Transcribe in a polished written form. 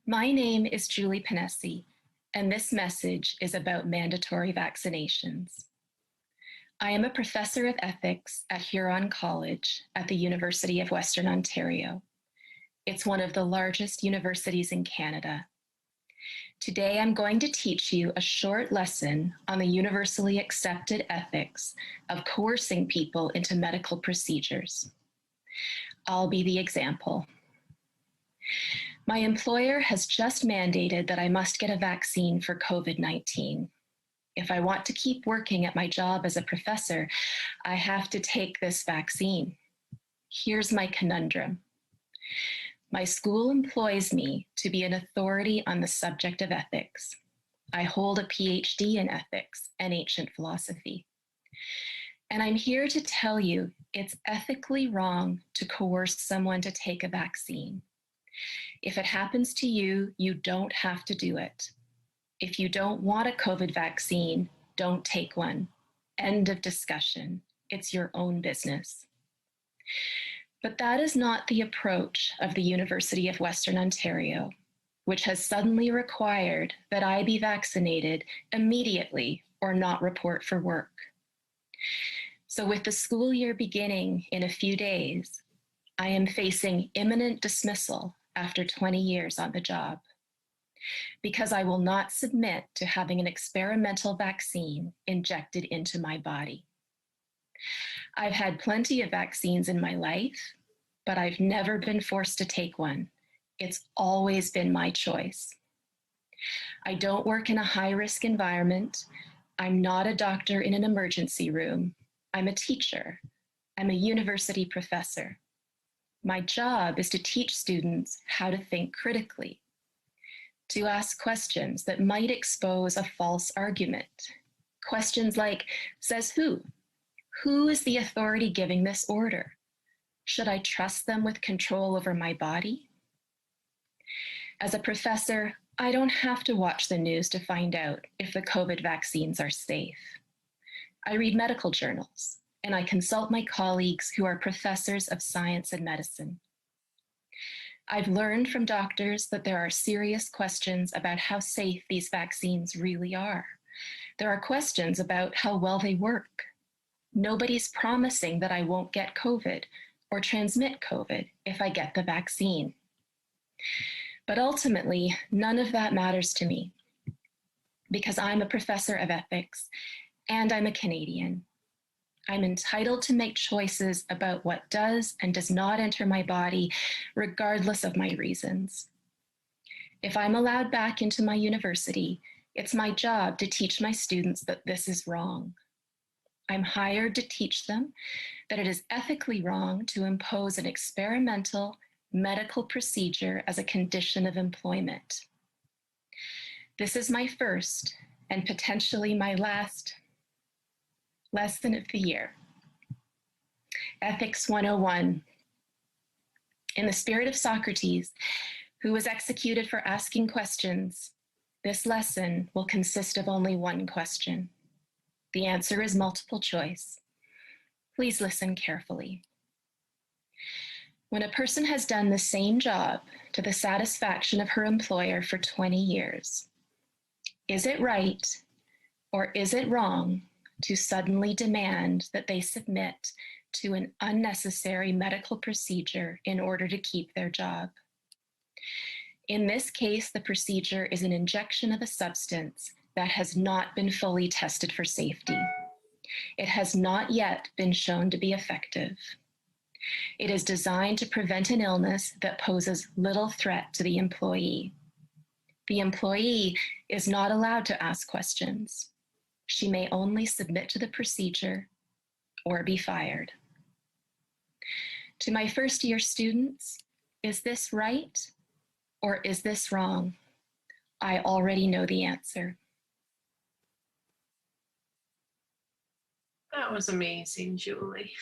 My name is Julie Panesi, and this message is about mandatory vaccinations. I am a professor of ethics at Huron College at the University of Western Ontario. It's one of the largest universities in Canada. Today, I'm going to teach you a short lesson on the universally accepted ethics of coercing people into medical procedures. I'll be the example. My employer has just mandated that I must get a vaccine for COVID-19. If I want to keep working at my job as a professor, I have to take this vaccine. Here's my conundrum. My school employs me to be an authority on the subject of ethics. I hold a PhD in ethics and ancient philosophy. And I'm here to tell you it's ethically wrong to coerce someone to take a vaccine. If it happens to you, you don't have to do it. If you don't want a COVID vaccine, don't take one. End of discussion. It's your own business. But that is not the approach of the University of Western Ontario, which has suddenly required that I be vaccinated immediately or not report for work. So with the school year beginning in a few days, I am facing imminent dismissal after 20 years on the job, because I will not submit to having an experimental vaccine injected into my body. I've had plenty of vaccines in my life, but I've never been forced to take one. It's always been my choice. I don't work in a high-risk environment. I'm not a doctor in an emergency room. I'm a teacher. I'm a university professor. My job is to teach students how to think critically, to ask questions that might expose a false argument. Questions like, says who? Who is the authority giving this order? Should I trust them with control over my body? As a professor, I don't have to watch the news to find out if the COVID vaccines are safe. I read medical journals, and I consult my colleagues who are professors of science and medicine. I've learned from doctors that there are serious questions about how safe these vaccines really are. There are questions about how well they work. Nobody's promising that I won't get COVID or transmit COVID if I get the vaccine. But ultimately, none of that matters to me, because I'm a professor of ethics and I'm a Canadian. I'm entitled to make choices about what does and does not enter my body, regardless of my reasons. If I'm allowed back into my university, it's my job to teach my students that this is wrong. I'm hired to teach them that it is ethically wrong to impose an experimental medical procedure as a condition of employment. This is my first and potentially my last lesson of the year. Ethics 101. In the spirit of Socrates, who was executed for asking questions, this lesson will consist of only one question. The answer is multiple choice. Please listen carefully. When a person has done the same job to the satisfaction of her employer for 20 years, is it right or is it wrong to suddenly demand that they submit to an unnecessary medical procedure in order to keep their job? In this case, the procedure is an injection of a substance that has not been fully tested for safety. It has not yet been shown to be effective. It is designed to prevent an illness that poses little threat to the employee. The employee is not allowed to ask questions. She may only submit to the procedure or be fired. To my first-year students, is this right or is this wrong? I already know the answer. That was amazing, Julie.